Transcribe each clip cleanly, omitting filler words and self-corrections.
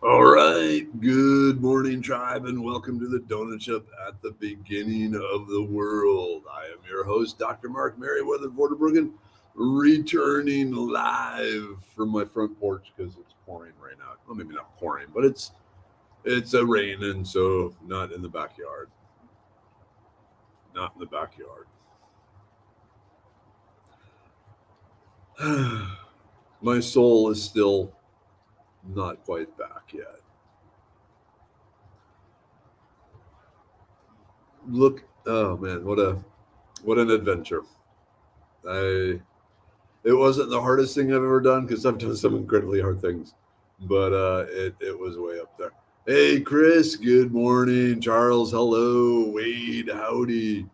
All right. Good morning, tribe, and welcome to the Donut Shop at the beginning of the world. I am your host, Dr. Mark Merriweather Vorderbruggen, returning live from my front porch because it's pouring right now. Well, maybe not pouring, but it's a raining, so not in the backyard. Not in the backyard. My soul is still not quite back yet. Look, oh man, what an adventure. It wasn't the hardest thing I've ever done because I've done some incredibly hard things, but it was way up there. Hey, Chris, good morning. Charles, hello. Wade, howdy.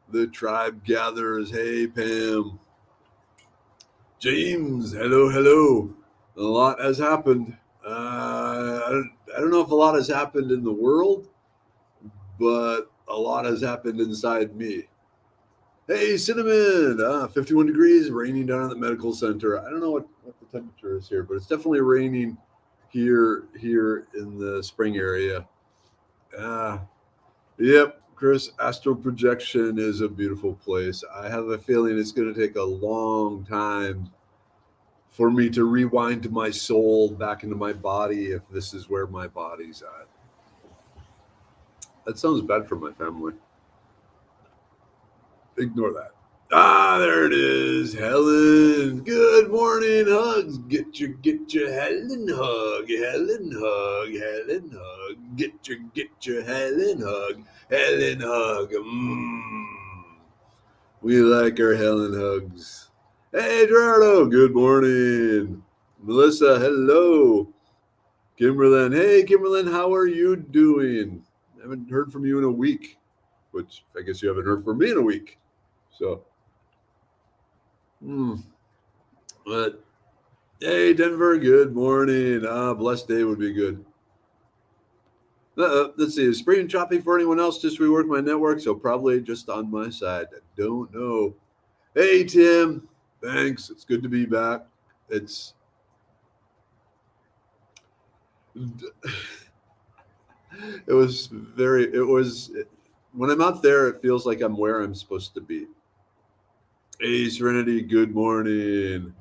The tribe gathers. Hey, Pam. James, hello, hello. A lot has happened. I don't know if a lot has happened in the world, but a lot has happened inside me. Hey, Cinnamon, 51 degrees, raining down at the medical center. I don't know what the temperature is here, but it's definitely raining here in the spring area. Uh, yep, Chris, astral projection is a beautiful place. I have a feeling it's going to take a long time for me to rewind my soul back into my body if this is where my body's at. That sounds bad for my family. Ignore that. Ah, there it is. Helen. Good morning, hugs. Get your Helen hug. Helen hug. Helen hug. Get your Helen hug. Helen hug. We like our Helen hugs. Hey, Gerardo. Good morning. Melissa, hello. Kimberlyn. Hey, Kimberlyn, how are you doing? I haven't heard from you in a week, which I guess you haven't heard from me in a week. So, but hey, Denver, good morning. Blessed day would be good. Let's see. Is spring and choppy for anyone else? Just rework my network, so probably just on my side. I don't know. Hey, Tim. Thanks. It's good to be back. It's it was when I'm out there, it feels like I'm where I'm supposed to be. Hey, Serenity, good morning.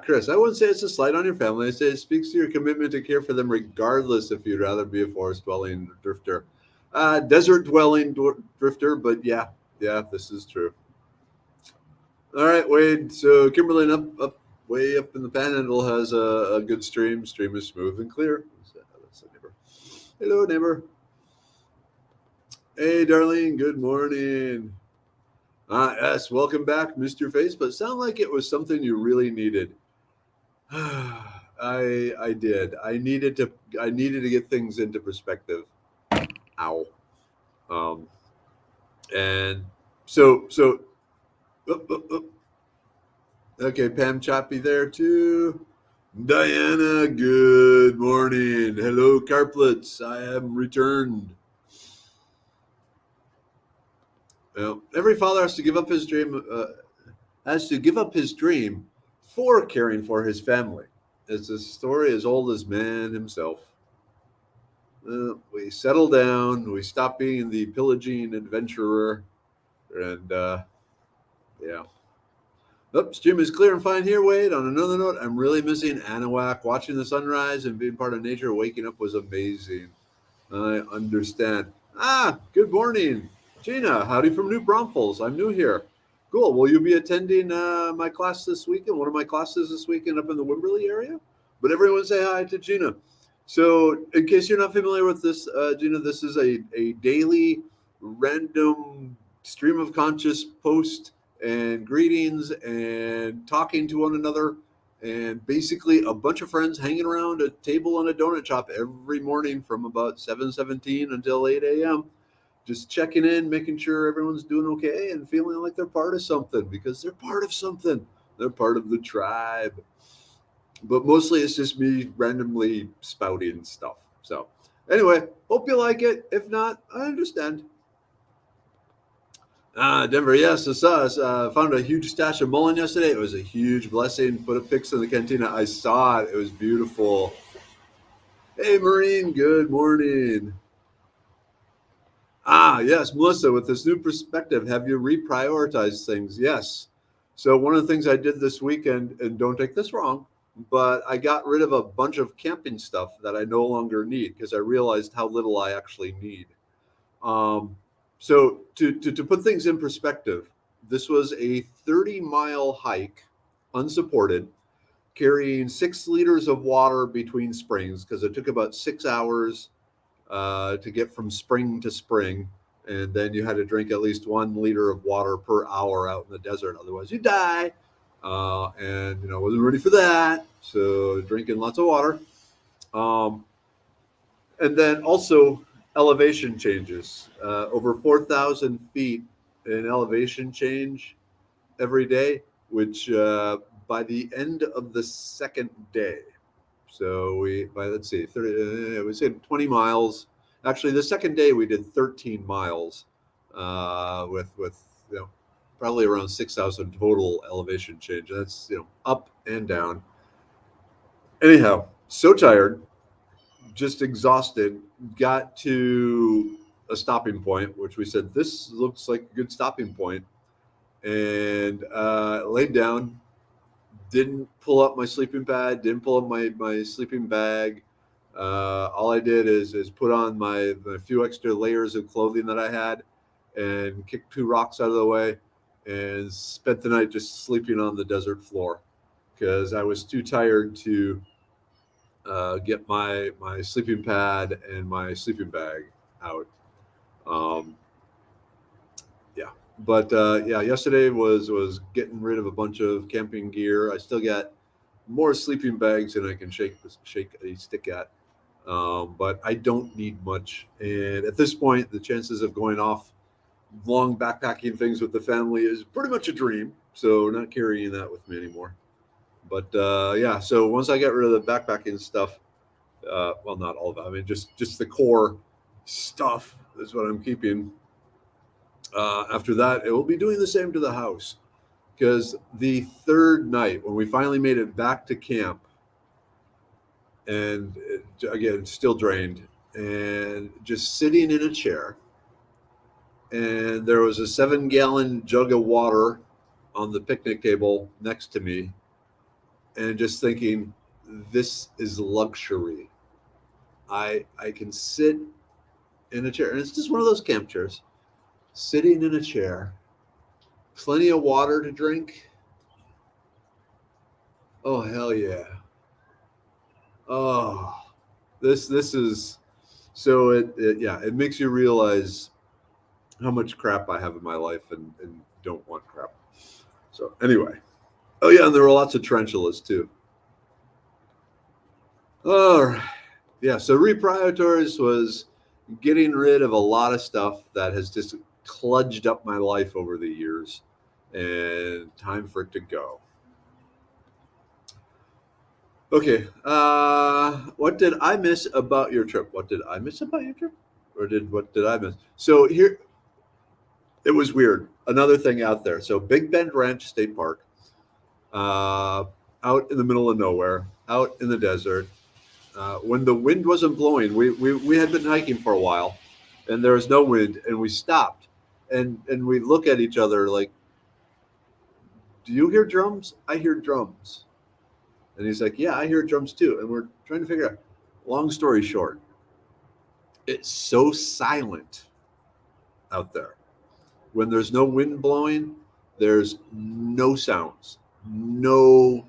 Chris, I wouldn't say it's a slight on your family. I say it speaks to your commitment to care for them regardless if you'd rather be a forest-dwelling drifter. Desert-dwelling drifter, but yeah, this is true. All right, Wade. So Kimberly way up in the Panhandle has a good stream. Stream is smooth and clear. That's a neighbor. Hello, neighbor. Hey, Darlene. Good morning. Yes, welcome back, Mr. Face. But it sounded like it was something you really needed. I did. I needed to get things into perspective. Ow. And so okay, Pam Choppy there too. Diana, good morning. Hello, Carplets. I am returned. Well, every father has to give up his dream. For caring for his family. It's a story as old as man himself. We settle down. We stop being the pillaging adventurer, and yeah. Stream is clear and fine here, Wade. On another note, I'm really missing Anahuac. Watching the sunrise and being part of nature, waking up was amazing. I understand. Good morning, Gina. Howdy from New Braunfels. I'm new here. Cool. Will you be attending my class this weekend? One of my classes this weekend up in the Wimberley area? But everyone say hi to Gina. So, in case you're not familiar with this, Gina, this is a daily random stream of conscious post and greetings and talking to one another, and basically a bunch of friends hanging around a table in a donut shop every morning from about 7:17 until 8 a.m. Just checking in, making sure everyone's doing okay and feeling like they're part of something, because they're part of something. They're part of the tribe. But mostly it's just me randomly spouting stuff. So anyway, hope you like it. If not, I understand. Denver, yes, it's us. Found a huge stash of mullein yesterday. It was a huge blessing. Put a pics in the cantina. I saw it. It was beautiful. Hey, Maureen, good morning. Yes, Melissa, with this new perspective, have you reprioritized things? Yes. So, one of the things I did this weekend, and don't take this wrong, but I got rid of a bunch of camping stuff that I no longer need because I realized how little I actually need. Um, so, to put things in perspective, this was a 30-mile hike, unsupported, carrying 6 liters of water between springs because it took about 6 hours to get from spring to spring. And then you had to drink at least 1 liter of water per hour out in the desert. Otherwise, you die. And, wasn't ready for that. So, drinking lots of water. Um, and then also elevation changes. Over 4,000 feet in elevation change every day, which by the end of the second day, so let's see, 30, we said 20 miles. Actually, the second day we did 13 miles with probably around 6,000 total elevation change. That's up and down. Anyhow, so tired, just exhausted. Got to a stopping point, which we said this looks like a good stopping point, and laid down. Didn't pull up my sleeping pad, didn't pull up my sleeping bag. All I did is put on my few extra layers of clothing that I had and kicked 2 rocks out of the way and spent the night just sleeping on the desert floor because I was too tired to get my sleeping pad and my sleeping bag out. Um, yeah, but yeah, yesterday was getting rid of a bunch of camping gear. I still got more sleeping bags than I can shake a stick at. But I don't need much. And at this point, the chances of going off long backpacking things with the family is pretty much a dream. So not carrying that with me anymore. But yeah, so once I get rid of the backpacking stuff, well, not all of it. I mean, just the core stuff is what I'm keeping. After that, it will be doing the same to the house because the third night when we finally made it back to camp, and again still drained and just sitting in a chair, and there was a 7-gallon jug of water on the picnic table next to me, and just thinking, this is luxury. I can sit in a chair, and it's just one of those camp chairs, sitting in a chair, plenty of water to drink. Oh, hell yeah. Oh, this is so yeah, it makes you realize how much crap I have in my life and don't want crap. So anyway, oh yeah, and there were lots of tarantulas too. Oh yeah, so reprioritized was getting rid of a lot of stuff that has just kludged up my life over the years, and time for it to go. Okay, what did I miss about your trip? What did I miss about your trip? Or what did I miss? So here, it was weird. Another thing out there. So Big Bend Ranch State Park, uh, out in the middle of nowhere, out in the desert. When the wind wasn't blowing, we had been hiking for a while, and there was no wind, and we stopped, and we look at each other like, "Do you hear drums? I hear drums." And he's like, "Yeah, I hear drums too." And we're trying to figure out. Long story short, it's so silent out there. When there's no wind blowing, there's no sounds. No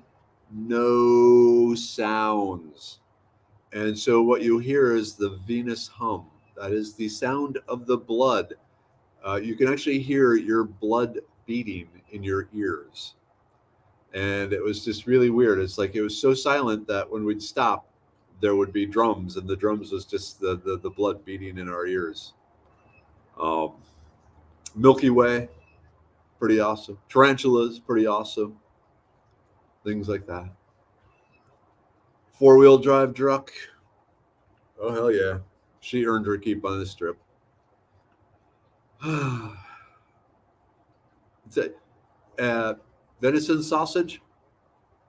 sounds. And so what you hear is the venous hum. That is the sound of the blood. You can actually hear your blood beating in your ears. And it was just really weird. It's like it was so silent that when we'd stop, there would be drums, and the drums was just the blood beating in our ears. Um, Milky Way, pretty awesome. Tarantulas, pretty awesome. Things like that. 4-wheel drive truck. Oh, hell yeah. She earned her keep on this trip. It's a venison sausage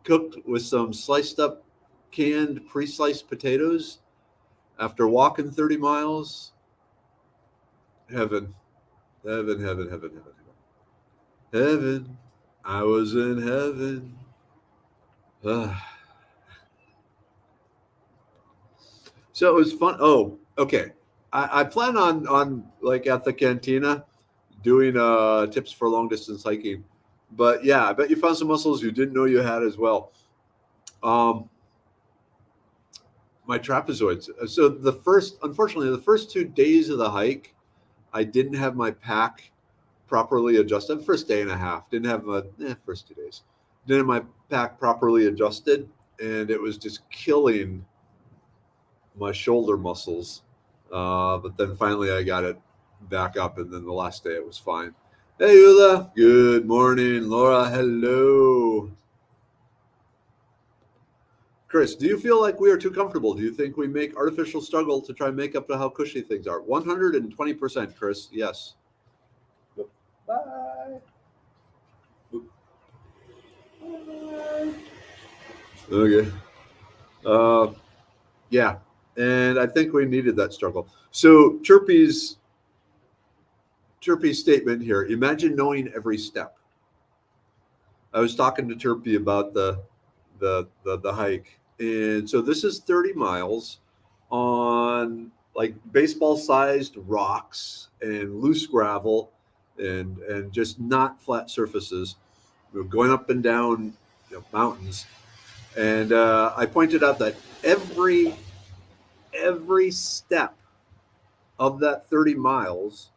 cooked with some sliced up canned pre-sliced potatoes after walking 30 miles. Heaven, heaven, heaven, heaven, heaven, heaven. I was in heaven. Ah. So it was fun. Oh, okay. I plan on like at the cantina doing tips for long distance hiking. But yeah, I bet you found some muscles you didn't know you had as well. Um, my trapezoids. So unfortunately, the first 2 days of the hike, I didn't have my pack properly adjusted. First day and a half, didn't have my first 2 days, didn't have my pack properly adjusted, and it was just killing my shoulder muscles. But then finally, I got it back up, and then the last day it was fine. Hey, Eula. Good morning, Laura. Hello. Chris, do you feel like we are too comfortable? Do you think we make artificial struggle to try and make up to how cushy things are? 120%, Chris. Yes. Bye. Okay. Uh, yeah. And I think we needed that struggle. So Chirpy's statement here. Imagine knowing every step. I was talking to Chirpy about the hike, and so this is 30 miles on like baseball sized rocks and loose gravel and just not flat surfaces. We're going up and down mountains, and I pointed out that every step of that 30 miles,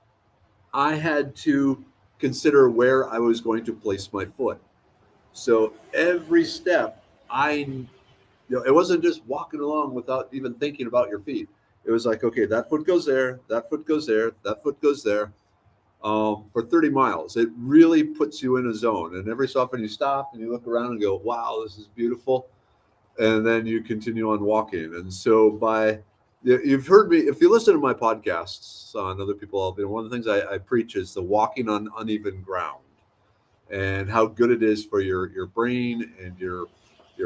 I had to consider where I was going to place my foot. So every step, it wasn't just walking along without even thinking about your feet. It was like, okay, that foot goes there, that foot goes there, that foot goes there. For 30 miles, it really puts you in a zone. And every so often you stop and you look around and go, wow, this is beautiful. And then you continue on walking. And so you've heard me, if you listen to my podcasts on other people, one of the things I preach is the walking on uneven ground and how good it is for your brain and your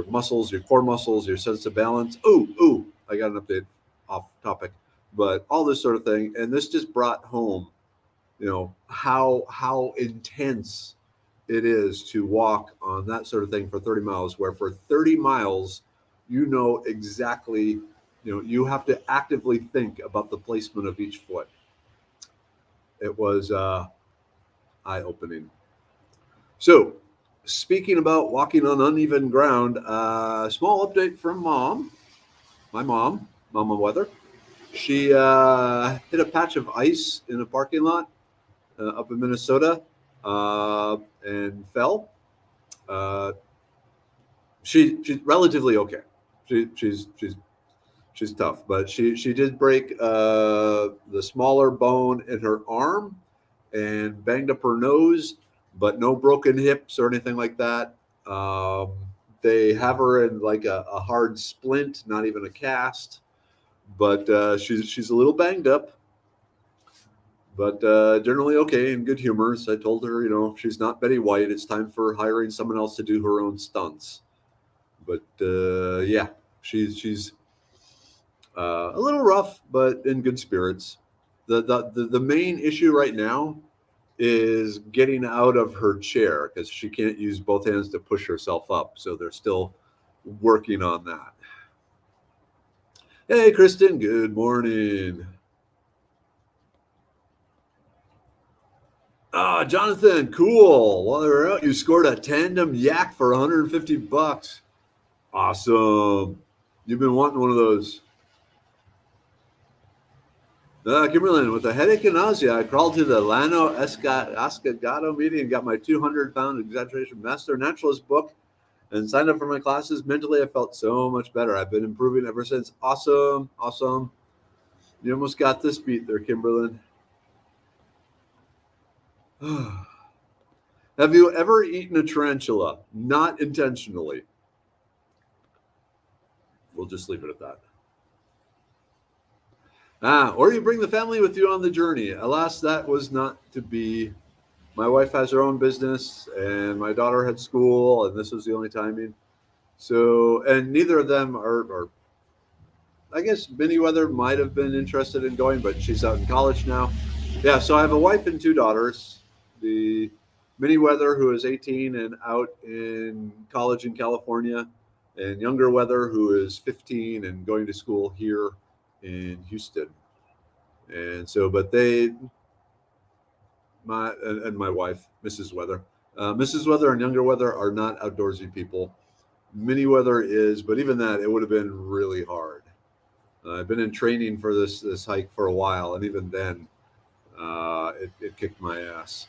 muscles, your core muscles, your sense of balance. Ooh, I got an update off topic, but all this sort of thing. And this just brought home, how intense it is to walk on that sort of thing for 30 miles, where for 30 miles, exactly, you have to actively think about the placement of each foot. It was eye-opening. So, speaking about walking on uneven ground, small update from my mom, Mama Weather. She hit a patch of ice in a parking lot up in Minnesota and fell. Uh, she's relatively okay. She's tough, but she did break the smaller bone in her arm and banged up her nose, but no broken hips or anything like that. They have her in like a hard splint, not even a cast, but she's a little banged up, but generally okay, in good humor. So I told her, she's not Betty White. It's time for hiring someone else to do her own stunts. But yeah, she's a little rough, but in good spirits. The main issue right now is getting out of her chair because she can't use both hands to push herself up. So they're still working on that. Hey, Kristen, good morning. Jonathan, cool. While they were out, you scored a tandem yak for 150 bucks. Awesome. You've been wanting one of those. Kimberlyn, with a headache and nausea, I crawled to the Lano Escagado meeting and got my 200-pound exaggeration master naturalist book and signed up for my classes. Mentally, I felt so much better. I've been improving ever since. Awesome. You almost got this beat there, Kimberlyn. Have you ever eaten a tarantula? Not intentionally. We'll just leave it at that. Or you bring the family with you on the journey. Alas, that was not to be. my wife has her own business, and my daughter had school, and this was the only timing. So, and neither of them are I guess Manyweather might have been interested in going, but she's out in college now. Yeah, so I have a wife and two daughters. The Manyweather, who is 18 and out in college in California, and younger Weather, who is 15 and going to school here in Houston. And so, but and my wife, Mrs. Weather, Mrs. Weather and younger Weather are not outdoorsy people. Manyweather is, but even that, it would have been really hard. I've been in training for this hike for a while, and even then, it kicked my ass.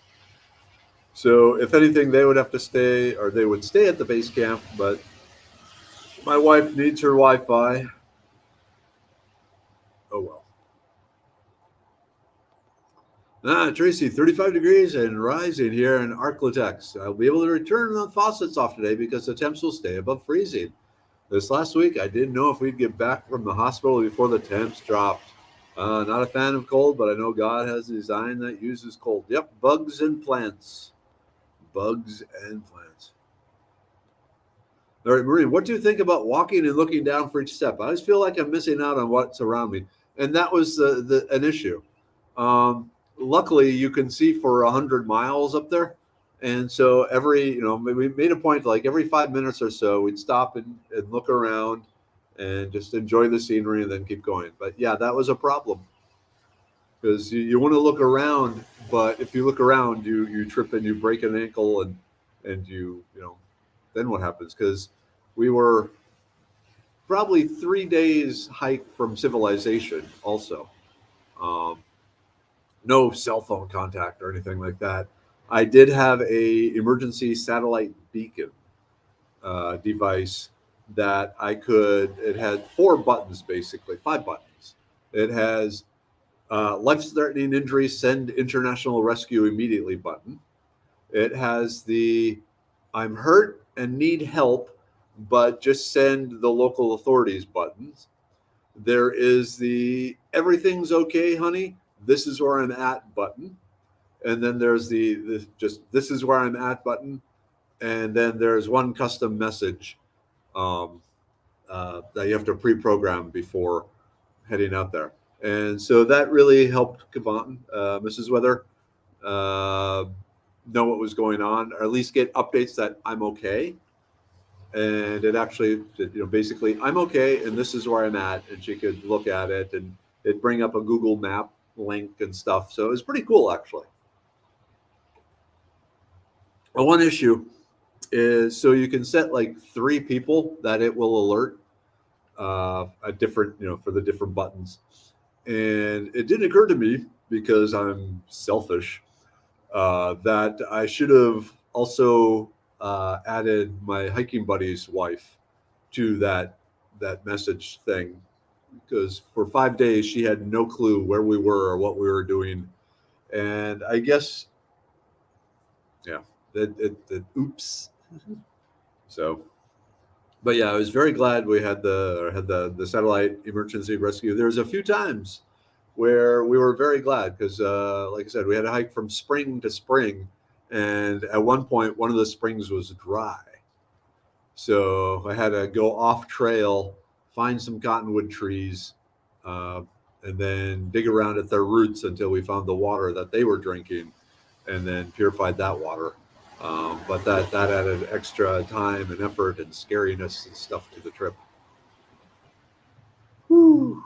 So, if anything, they would have to stay, or they would stay at the base camp. But my wife needs her Wi-Fi. Oh well. Tracy, 35 degrees and rising here in Arklatex. I'll be able to return the faucets off today because the temps will stay above freezing. This last week, I didn't know if we'd get back from the hospital before the temps dropped. Not a fan of cold, but I know God has a design that uses cold. Yep, bugs and plants. Bugs and plants. All right, Maureen, what do you think about walking and looking down for each step? I always feel like I'm missing out on what's around me. And that was an issue. Luckily, you can see for 100 miles up there. And so we made a point, like every 5 minutes or so, we'd stop and look around and just enjoy the scenery and then keep going. But yeah, that was a problem because you want to look around, but if you look around, you trip and you break an ankle and then what happens? Because we were probably 3 days hike from civilization also. Um, no cell phone contact or anything like that. I did have a emergency satellite beacon device that I could. It had 4 buttons, basically 5 buttons. It has life-threatening injury, send international rescue immediately button. It has the I'm hurt and need help, but just send the local authorities buttons. There is the everything's okay, honey. This is where I'm at button. And then there's the just this is where I'm at button. And then there's one custom message um, that you have to pre-program before heading out there. And so that really helped Kavan, Mrs. Weather, uh, know what was going on, or at least get updates that I'm okay. And it actually, basically, I'm okay, and this is where I'm at, and she could look at it, and it'd bring up a Google Map link and stuff. So it was pretty cool, actually. Well, one issue is so you can set like 3 people that it will alert a different, for the different buttons. And it didn't occur to me because I'm selfish that I should have also added my hiking buddy's wife to that message thing because for 5 days she had no clue where we were or what we were doing, and I guess yeah, oops. So, but yeah, I was very glad we had the satellite emergency rescue. There was a few times where we were very glad because, like I said, we had to hike from spring to spring, and at one point, one of the springs was dry, so I had to go off trail, find some cottonwood trees, uh, and then dig around at their roots until we found the water that they were drinking, and then purified that water. But that added extra time and effort and scariness and stuff to the trip. Whew.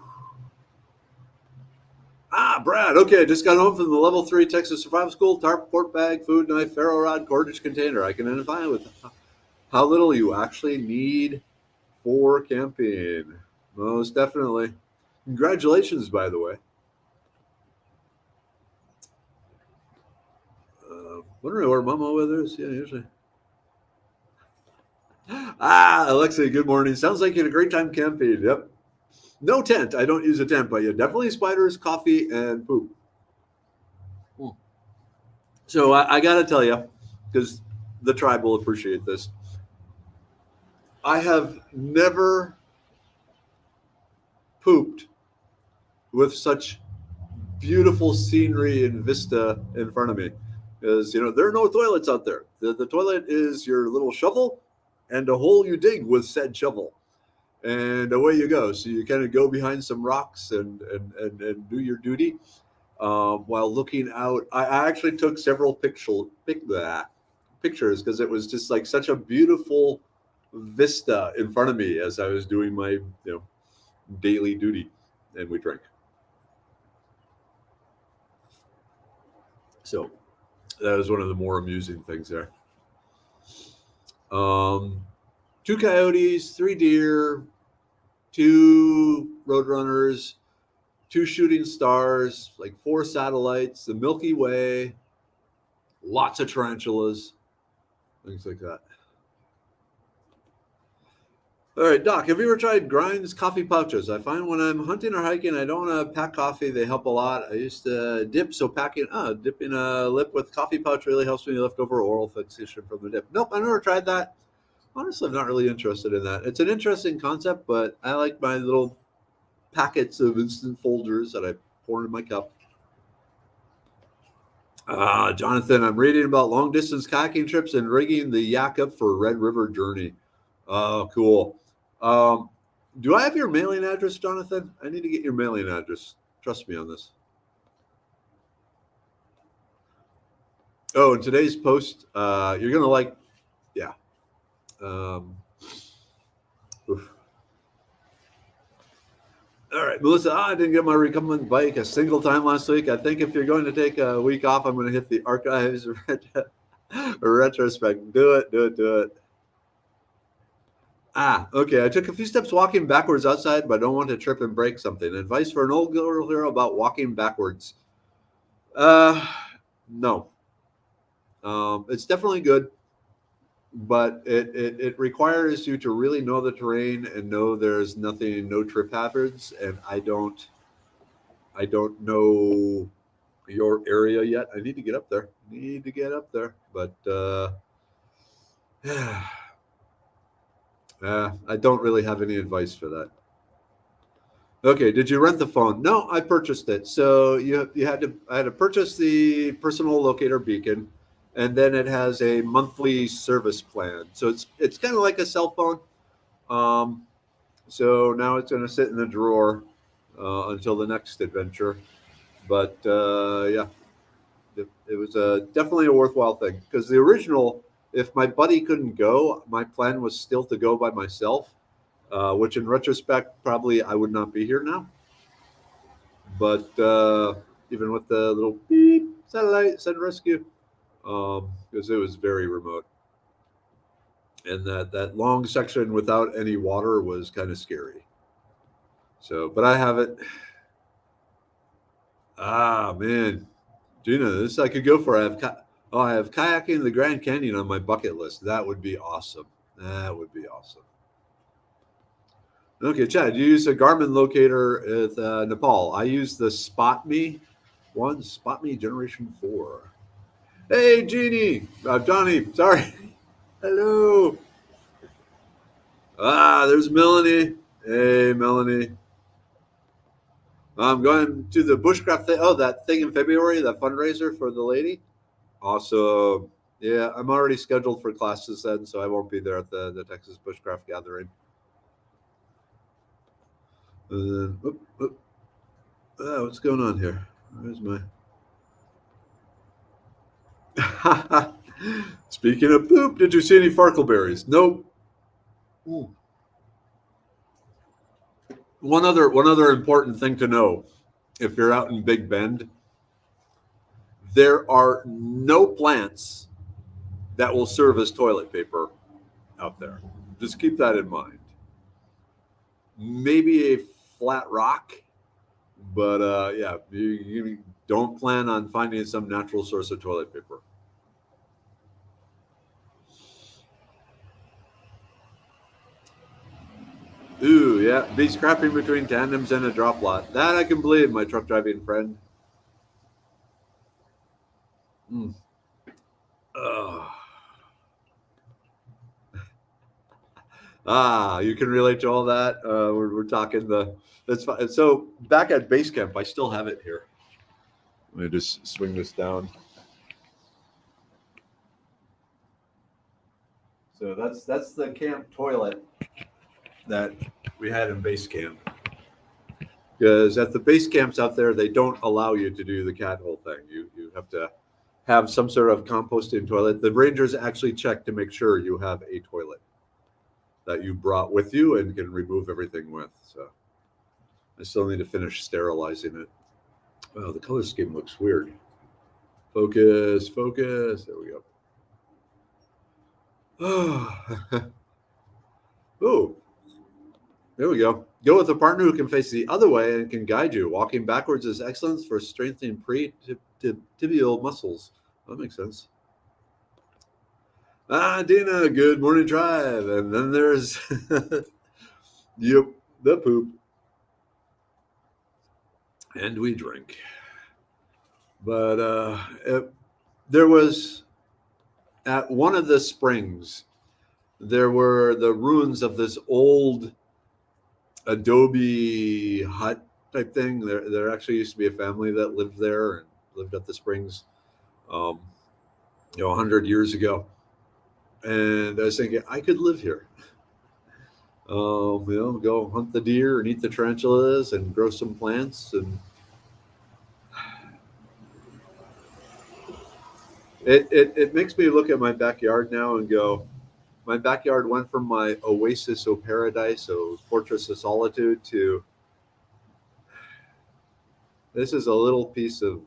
Brad. Okay, just got home from the level 3 Texas Survival School. Tarp, port bag, food knife, ferro rod, cordage container. I can identify with how little you actually need for camping. Most definitely. Congratulations, by the way. Wondering where Mama Weather is. Yeah, usually. Alexa, good morning. Sounds like you had a great time camping. Yep. No tent. I don't use a tent, but yeah, definitely spiders, coffee, and poop. So I got to tell you, because the tribe will appreciate this. I have never pooped with such beautiful scenery and vista in front of me. Because, there are no toilets out there. The toilet is your little shovel and a hole you dig with said shovel. And away you go. So you kind of go behind some rocks and do your duty while looking out. I actually took several pictures because it was just like such a beautiful vista in front of me as I was doing my daily duty, and we drank. So that was one of the more amusing things there. Two coyotes, three deer, two roadrunners, two shooting stars, like four satellites, the Milky Way, lots of tarantulas, things like that. All right, Doc, have you ever tried Grind's coffee pouches? I find when I'm hunting or hiking, I don't want to pack coffee. They help a lot. I used to dip, so dipping a lip with coffee pouch really helps me lift over oral fixation from the dip. Nope, I never tried that. Honestly, I'm not really interested in that. It's an interesting concept, but I like my little packets of instant Folgers that I pour in my cup. Jonathan, I'm reading about long distance kayaking trips and rigging the yak up for Red River journey. Oh, cool. Do I have your mailing address, Jonathan? I need to get your mailing address. Trust me on this. Oh, in today's post, you're going to like, yeah. Oof. All right, Melissa, I didn't get my recumbent bike a single time last week. I think if you're going to take a week off, I'm going to hit the archives retrospect. Do it. Okay. I took a few steps walking backwards outside, but I don't want to trip and break something. Advice for an old girl here about walking backwards. No. It's definitely good, but it requires you to really know the terrain and know there's no trip hazards. And I don't know your area yet. I need to get up there. But I don't really have any advice for that. Okay, did you rent the phone? No, I purchased it. So I had to purchase the personal locator beacon, and then it has a monthly service plan. So it's kind of like a cell phone. So now it's going to sit in the drawer until the next adventure. But yeah, it was definitely a worthwhile thing because the original, if my buddy couldn't go, my plan was still to go by myself, which in retrospect, probably I would not be here now. But even with the little beep satellite send rescue, because it was very remote. And that long section without any water was kind of scary. So, but I have it. Man, Gina, this I could go for. I have kayaking the Grand Canyon on my bucket list. That would be awesome. Okay, Chad, you use a Garmin locator with Nepal. I use the Spot Me one, Spot Me Generation 4. Hey, Jeannie, Johnny, sorry. Hello. There's Melanie. Hey, Melanie. I'm going to the bushcraft thing. Oh, that thing in February, that fundraiser for the lady. Awesome. Yeah, I'm already scheduled for classes then, so I won't be there at the Texas Bushcraft Gathering. And then, what's going on here? Where's my... Speaking of poop, did you see any farkleberries? Nope. Ooh. One other important thing to know, if you're out in Big Bend, there are no plants that will serve as toilet paper out there. Just keep that in mind. Maybe a flat rock, but yeah, you don't plan on finding some natural source of toilet paper. Ooh, yeah, be scrapping between tandems and a drop lot. That I can believe, my truck driving friend. Mm. You can relate to all that. We're talking that's fine. So back at base camp, I still have it here. Let me just swing this down. So that's the camp toilet that we had in base camp. Because at the base camps out there, they don't allow you to do the cat hole thing. You have to have some sort of composting toilet. The rangers actually check to make sure you have a toilet that you brought with you and can remove everything with. So I still need to finish sterilizing it. Oh, the color scheme looks weird. Focus, focus. There we go. Oh, there we go. Go with a partner who can face the other way and can guide you. Walking backwards is excellent for strengthening pre-tibial muscles. That makes sense. Dina, good morning drive. And then there's, yep, the poop. And we drink. But there was, at one of the springs, there were the ruins of this old adobe hut type thing. There actually used to be a family that lived there and lived at the springs, 100 years ago. And I was thinking I could live here. Go hunt the deer and eat the tarantulas and grow some plants. And it makes me look at my backyard now and go, my backyard went from my oasis of paradise, fortress of solitude, to this is a little piece of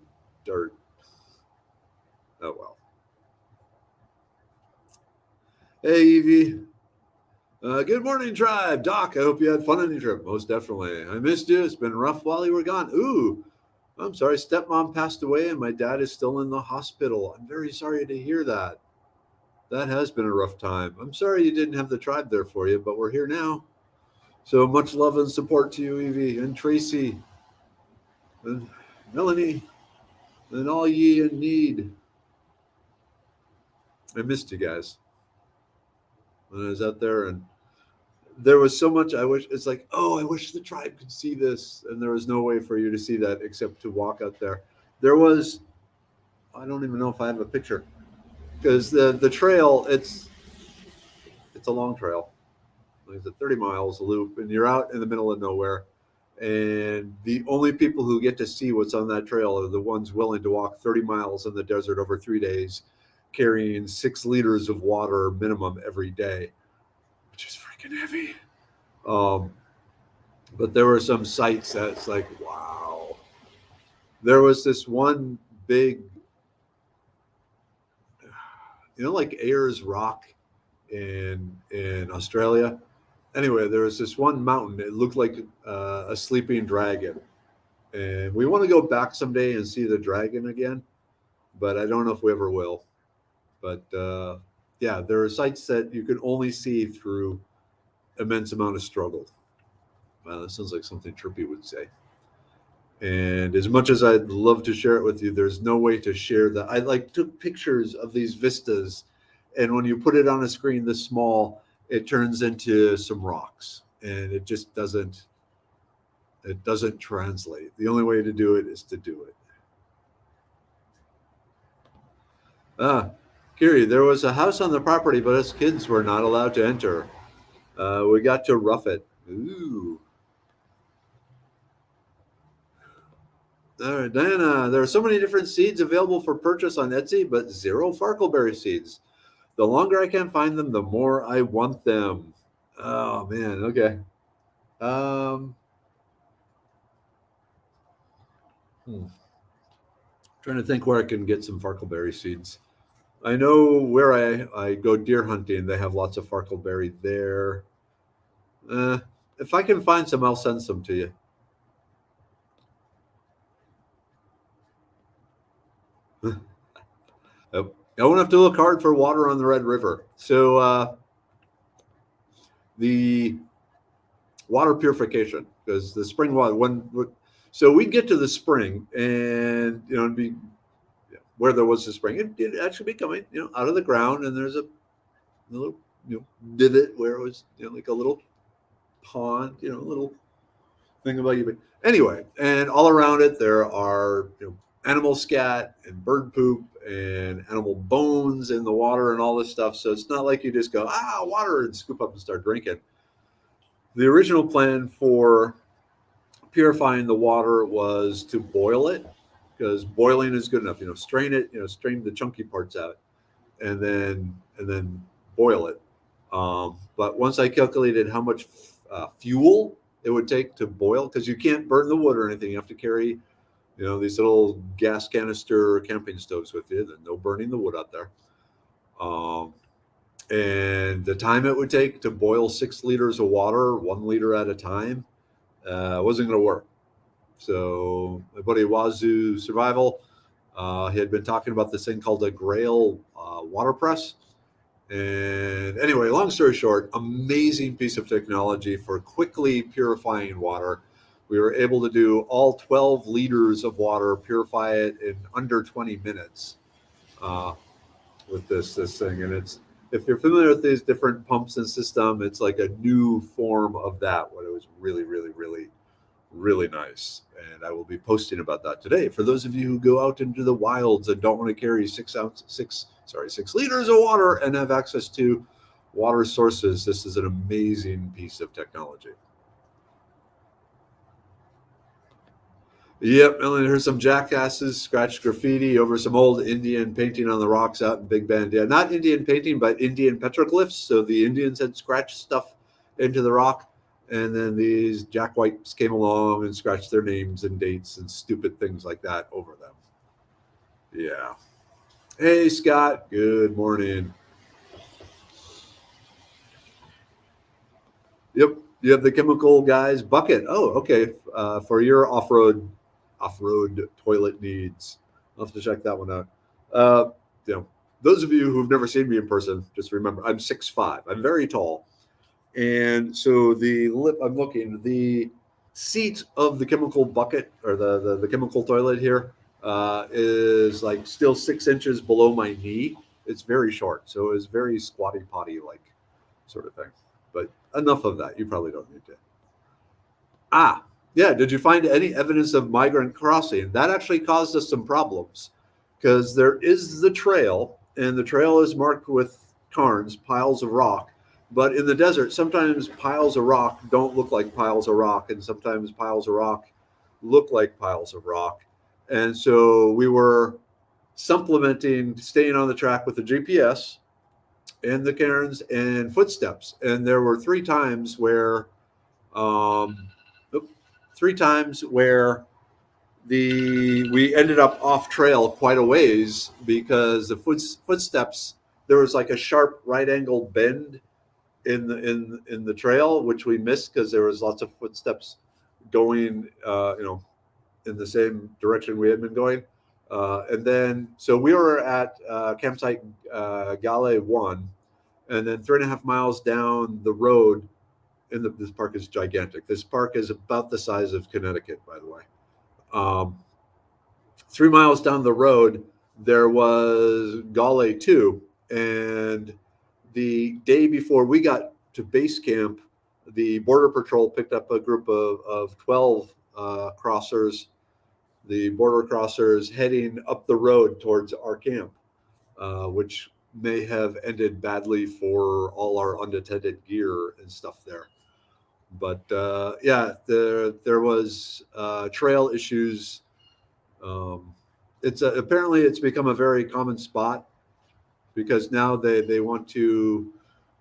dirt. Oh well. Hey Evie. Good morning, tribe. Doc, I hope you had fun on your trip. Most definitely. I missed you. It's been rough while you were gone. Ooh, I'm sorry. Stepmom passed away and my dad is still in the hospital. I'm very sorry to hear that. That has been a rough time. I'm sorry you didn't have the tribe there for you, but we're here now. So much love and support to you, Evie, and Tracy, and Melanie, and all ye in need. I missed you guys when I was out there, and there was so much I wish. It's like, oh, I wish the tribe could see this, and there was no way for you to see that except to walk out there. There was, I don't even know if I have a picture, because the trail, it's a long trail. It's a 30 miles loop, and you're out in the middle of nowhere. And the only people who get to see what's on that trail are the ones willing to walk 30 miles in the desert over 3 days, carrying 6 liters of water minimum every day, which is freaking heavy. But there were some sites that's like, wow. There was this one big, like Ayers Rock in Australia. Anyway, there was this one mountain. It looked like a sleeping dragon. And we want to go back someday and see the dragon again, but I don't know if we ever will. But yeah, there are sites that you can only see through immense amount of struggle. Wow, that sounds like something Chirpy would say. And as much as I'd love to share it with you, there's no way to share that. I took pictures of these vistas, and when you put it on a screen this small, it turns into some rocks, and it just doesn't translate. The only way to do it is to do it. Kiri, there was a house on the property, but us kids were not allowed to enter. We got to rough it. Ooh. All right, Diana, there are so many different seeds available for purchase on Etsy, but 0 farkleberry seeds. The longer I can't find them, the more I want them. Oh, man. Okay. Trying to think where I can get some farkleberry seeds. I know where I go deer hunting, they have lots of farkleberry there. If I can find some, I'll send some to you. I won't have to look hard for water on the Red River. So the water purification, because the spring water, so we get to the spring and, it'd be where there was the spring, it'd actually be coming, out of the ground, and there's a little, divot where it was, like a little pond, a little thing about you. But anyway, and all around it, there are, animal scat and bird poop and animal bones in the water and all this stuff. So it's not like you just go, water, and scoop up and start drinking. The original plan for purifying the water was to boil it, because boiling is good enough. Strain it, strain the chunky parts out, and then boil it. But once I calculated how much fuel it would take to boil, because you can't burn the wood or anything, you have to carry these little gas canister camping stoves with you. There's no burning the wood out there. And the time it would take to boil 6 liters of water, 1 liter at a time, wasn't going to work. So my buddy Wazoo Survival, he had been talking about this thing called a Grail water press. And anyway, long story short, amazing piece of technology for quickly purifying water. We were able to do all 12 liters of water, purify it in under 20 minutes with this thing. And if you're familiar with these different pumps and system, it's like a new form of that. What it was really, really, really, really nice. And I will be posting about that today. For those of you who go out into the wilds and don't want to carry 6 liters of water and have access to water sources, this is an amazing piece of technology. Yep, and here's some jackasses scratched graffiti over some old Indian painting on the rocks out in Big Bend. Yeah, not Indian painting, but Indian petroglyphs. So the Indians had scratched stuff into the rock, and then these jackwipes came along and scratched their names and dates and stupid things like that over them. Yeah. Hey, Scott. Good morning. Yep. You have the chemical guys bucket. Oh, okay. For your off-road toilet needs. I'll have to check that one out. Those of you who've never seen me in person, just remember I'm 6'5". I'm very tall. And so I'm looking, the seat of the chemical bucket, or the chemical toilet here, is like still 6 inches below my knee. It's very short. So it's very squatty potty like sort of thing. But enough of that. You probably don't need to. Yeah. Did you find any evidence of migrant crossing? That actually caused us some problems, because there is the trail, and the trail is marked with cairns, piles of rock. But in the desert, sometimes piles of rock don't look like piles of rock, and sometimes piles of rock look like piles of rock. And so we were supplementing staying on the track with the GPS and the cairns and footsteps. And there were three times where we ended up off trail quite a ways, because the footsteps, there was like a sharp right angled bend in the trail, which we missed because there was lots of footsteps going in the same direction we had been going. And then so we were at campsite Gale 1, and then 3.5 miles down the road, this park is gigantic. This park is about the size of Connecticut, by the way. 3 miles down the road, there was Gale 2. And the day before we got to base camp, the Border Patrol picked up a group of 12 crossers, the border crossers, heading up the road towards our camp, which may have ended badly for all our unattended gear and stuff there. But there was trail issues. Apparently it's become a very common spot, because now they want to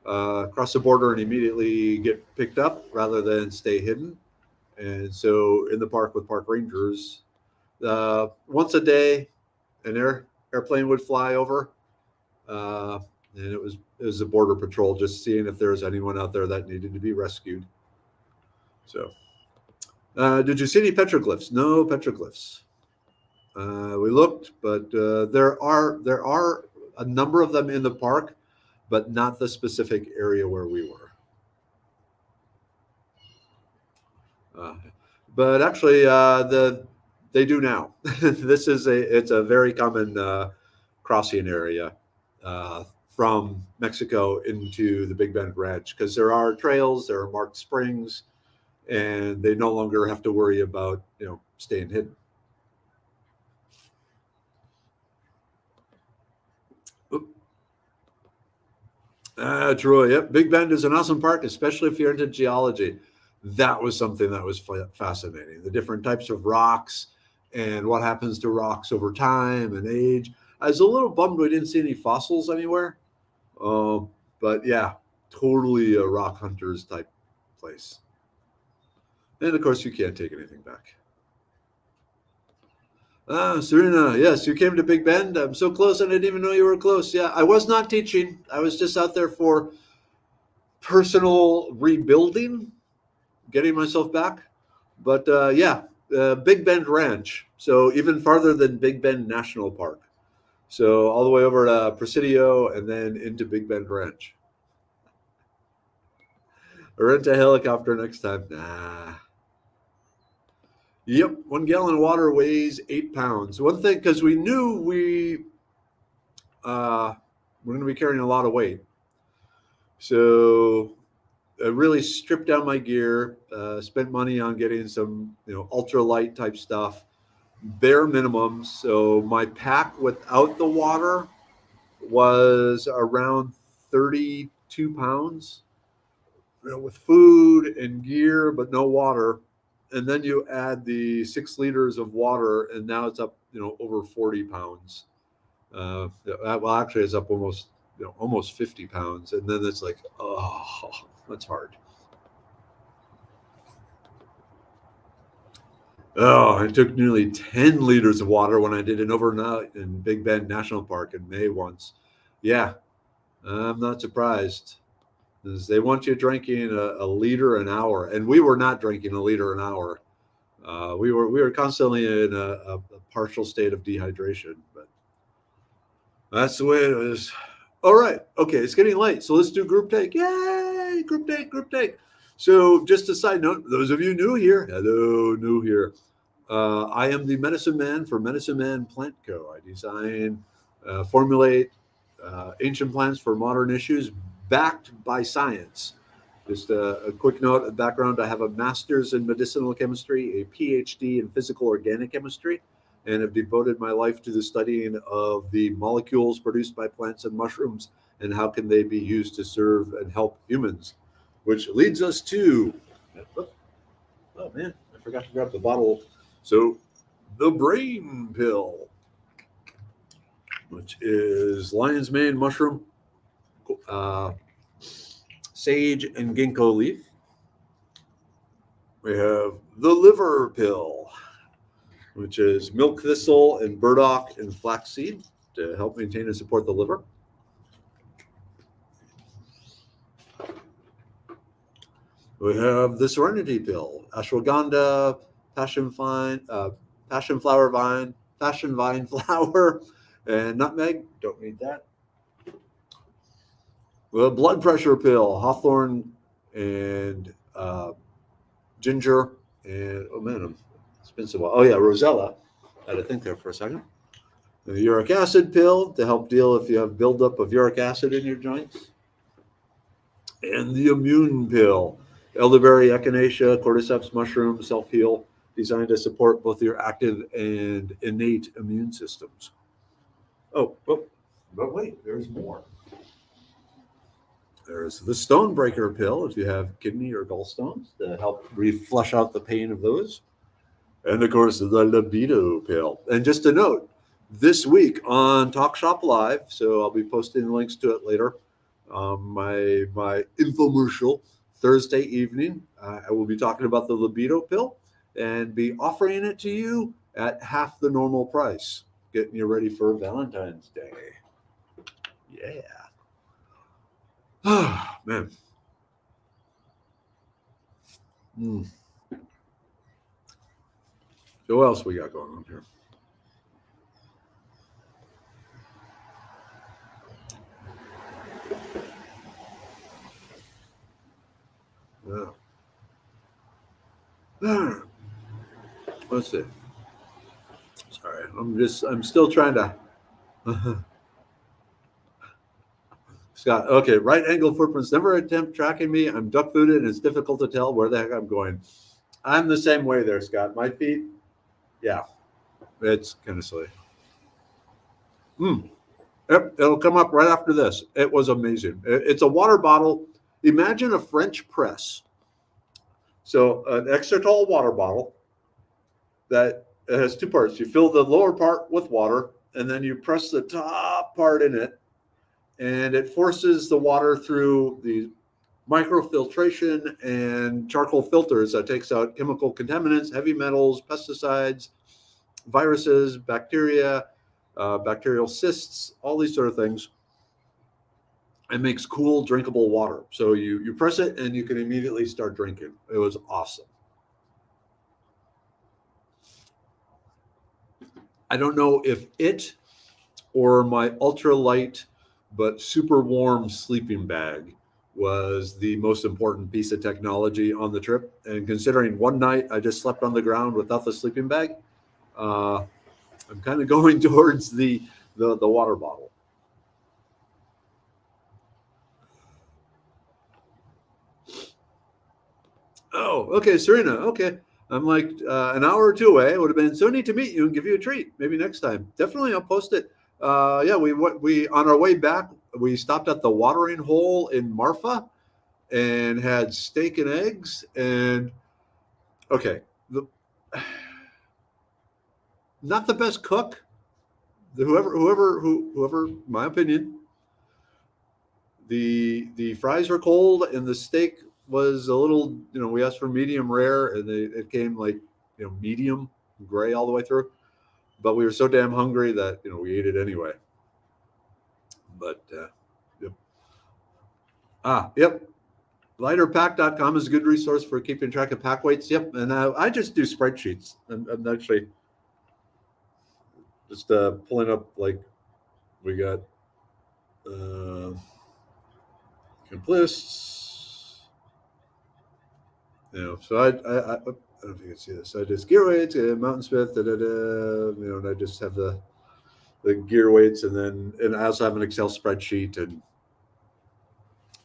cross the border and immediately get picked up rather than stay hidden. And so in the park with park rangers, once a day, an airplane would fly over, and it was the border patrol just seeing if there was anyone out there that needed to be rescued. So, did you see any petroglyphs? No petroglyphs. We looked, but there are a number of them in the park, but not the specific area where we were. But actually, they do now. It's a very common crossing area from Mexico into the Big Bend Ranch, because there are trails, there are marked springs, and they no longer have to worry about staying hidden. Troy, yep. Big Bend is an awesome park, especially if you're into geology. That was something that was fascinating. The different types of rocks and what happens to rocks over time and age. I was a little bummed we didn't see any fossils anywhere. Um, but yeah, totally a rock hunters type place. And of course, you can't take anything back. Serena, yes, you came to Big Bend. I'm so close, I didn't even know you were close. Yeah, I was not teaching. I was just out there for personal rebuilding, getting myself back. But yeah, Big Bend Ranch. So even farther than Big Bend National Park. So all the way over to Presidio and then into Big Bend Ranch. Rent a helicopter next time. Nah. Yep, 1 gallon of water weighs 8 pounds. One thing, because we knew we're going to be carrying a lot of weight, so I really stripped down my gear. Spent money on getting some, ultralight type stuff, bare minimum. So my pack without the water was around 32 pounds. With food and gear, but no water. And then you add the 6 liters of water, and now it's up, over 40 pounds. Well, actually, it's up almost 50 pounds. And then it's like, oh, that's hard. Oh, I took nearly 10 liters of water when I did an overnight in Big Bend National Park in May once. Yeah, I'm not surprised. They want you drinking a liter an hour, and we were not drinking a liter an hour. We were constantly in a partial state of dehydration, but that's the way it is. All right, okay, it's getting late, so let's do group take. Yay, group take, group take. So, just a side note, those of you new here, hello, new here. I am the medicine man for Medicine Man Plant Co. I design, formulate ancient plants for modern issues, backed by science. Just a quick note of background, I have a master's in medicinal chemistry, a PhD in physical organic chemistry, and have devoted my life to the studying of the molecules produced by plants and mushrooms and how can they be used to serve and help humans. Which leads us to, oh man, I forgot to grab the bottle. So, the brain pill, which is lion's mane mushroom, uh, sage, and ginkgo leaf. We have the liver pill, which is milk thistle and burdock and flaxseed to help maintain and support the liver. We have the serenity pill, ashwagandha, passion flower vine, passion vine flower, and nutmeg. Don't need that. The blood pressure pill, hawthorn and ginger, and oh man, it's been so while. Oh yeah, rosella. I had to think there for a second. The uric acid pill to help deal if you have buildup of uric acid in your joints. And the immune pill, elderberry, echinacea, cordyceps mushroom, self-heal, designed to support both your active and innate immune systems. Oh, but wait, there's more. There's the stonebreaker pill if you have kidney or gallstones to help flush out the pain of those. And of course, the libido pill. And just a note, this week on Talk Shop Live, so I'll be posting links to it later. My infomercial Thursday evening, I will be talking about the libido pill and be offering it to you at half the normal price, getting you ready for Valentine's Day. Yeah. Oh, man. So what else we got going on here? Yeah. Let's see. Sorry, I'm still trying to. Scott, okay, right angle footprints never attempt tracking me. I'm duck footed and it's difficult to tell where the heck I'm going. I'm the same way there, Scott. My feet, yeah, it's kind of silly. Yep, it'll come up right after this. It was amazing. It's a water bottle. Imagine a French press. So an extra tall water bottle that has two parts. You fill the lower part with water, and then you press the top part in it, and it forces the water through the microfiltration and charcoal filters that takes out chemical contaminants, heavy metals, pesticides, viruses, bacteria, bacterial cysts, all these sort of things. It makes cool, drinkable water. So you press it and you can immediately start drinking. It was awesome. I don't know if it or my ultralight but super warm sleeping bag was the most important piece of technology on the trip. And considering one night I just slept on the ground without the sleeping bag, I'm kind of going towards the water bottle. Oh, okay, Serena. Okay. I'm like an hour or two away. It would have been so neat to meet you and give you a treat. Maybe next time. Definitely, I'll post it. Yeah, we on our way back, we stopped at the watering hole in Marfa and had steak and eggs. And okay, not the best cook. Whoever, my opinion. The fries were cold and the steak was a little, we asked for medium rare and it came like, medium gray all the way through. But we were so damn hungry that, we ate it anyway. But, yep. Yep. Lighterpack.com is a good resource for keeping track of pack weights. Yep. And I just do spreadsheets. I'm actually just pulling up, like, we got lists. So I don't know if you can see this. I just gear weights, Mountain Smith, and I just have the gear weights, and I also have an Excel spreadsheet, and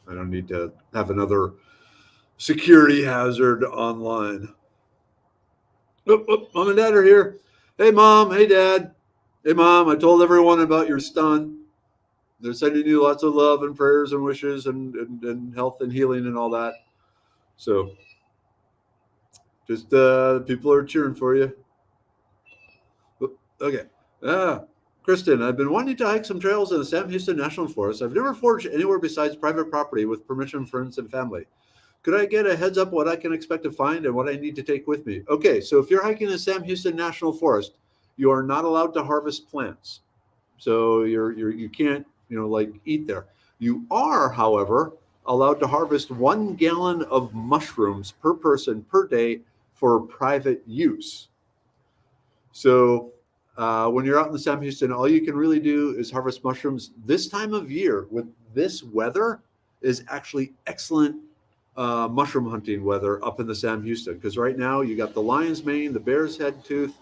I don't need to have another security hazard online. Mom and Dad are here. Hey, Mom. Hey, Dad. Hey, Mom. I told everyone about your son. They're sending you lots of love and prayers and wishes and health and healing and all that. So just people are cheering for you. Okay. Kristen, I've been wanting to hike some trails in the Sam Houston National Forest. I've never foraged anywhere besides private property with permission from friends and family. Could I get a heads up what I can expect to find and what I need to take with me? Okay, so if you're hiking the Sam Houston National Forest, you are not allowed to harvest plants. So you can't, like eat there. You are, however, allowed to harvest 1 gallon of mushrooms per person per day for private use. So when you're out in the Sam Houston, all you can really do is harvest mushrooms. This time of year with this weather is actually excellent mushroom hunting weather up in the Sam Houston, because right now you got the lion's mane, the bear's head tooth,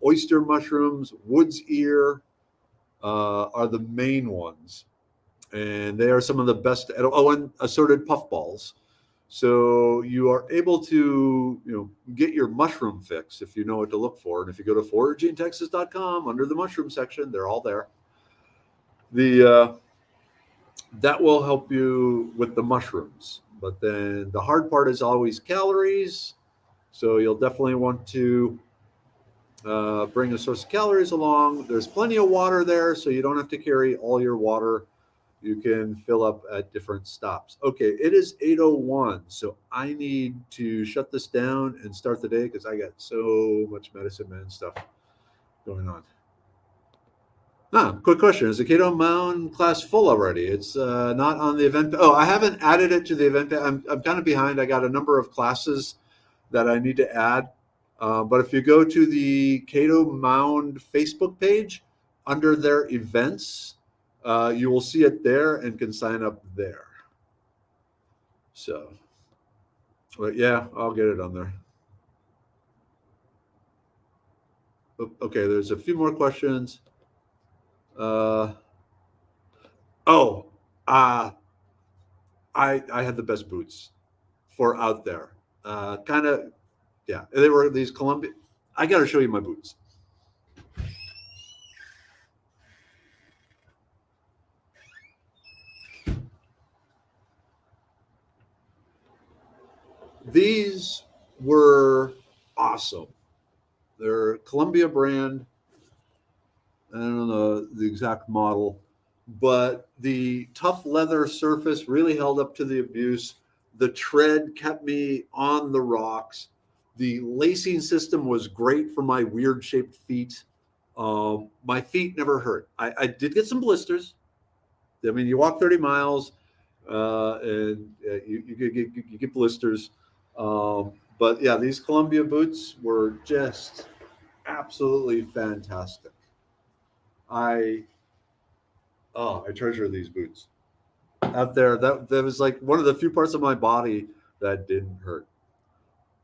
oyster mushrooms, wood's ear are the main ones, and they are some of the best. And assorted puffballs. So you are able to, get your mushroom fix if you know what to look for. And if you go to foragingtexas.com under the mushroom section, they're all there. That will help you with the mushrooms. But then the hard part is always calories. So you'll definitely want to bring a source of calories along. There's plenty of water there, so you don't have to carry all your water. You can fill up at different stops. Okay, it is 8:01, so I need to shut this down and start the day because I got so much medicine man stuff going on. Quick question. Is the Keto Mound class full already? It's not on the event. Oh, I haven't added it to the event. I'm kind of behind. I got a number of classes that I need to add. But if you go to the Keto Mound Facebook page, under their events, you will see it there and can sign up there. So, but yeah, I'll get it on there. Okay, there's a few more questions. I had the best boots for out there. Kind of, yeah. They were these Columbia. I got to show you my boots. these were awesome. They're Columbia brand. I don't know the exact model, but the tough leather surface really held up to the abuse. The tread kept me on the rocks. The lacing system was great for my weird shaped feet. My feet never hurt. I did get some blisters. I mean, you walk 30 miles and you get blisters. But yeah, these Columbia boots were just absolutely fantastic. I I treasure these boots out there. That was like one of the few parts of my body that didn't hurt.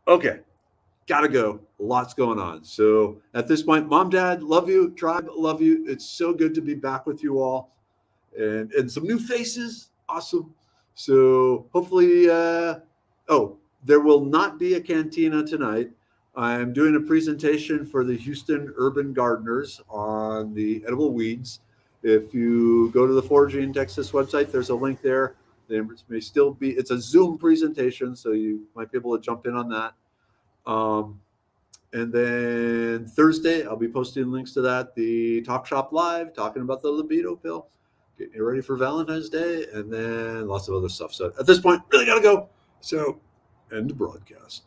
Okay, gotta go. Lots going on. So at this point, mom, dad, love you. Tribe, love you. It's so good to be back with you all, and some new faces. Awesome. So hopefully, there will not be a cantina tonight. I'm doing a presentation for the Houston Urban Gardeners on the edible weeds. If you go to the Foraging Texas website, there's a link there. There may still be, it's a Zoom presentation, so you might be able to jump in on that. And then Thursday, I'll be posting links to that. The Talk Shop Live, talking about the libido pill, getting you ready for Valentine's Day, and then lots of other stuff. So at this point, really got to go. So end broadcast.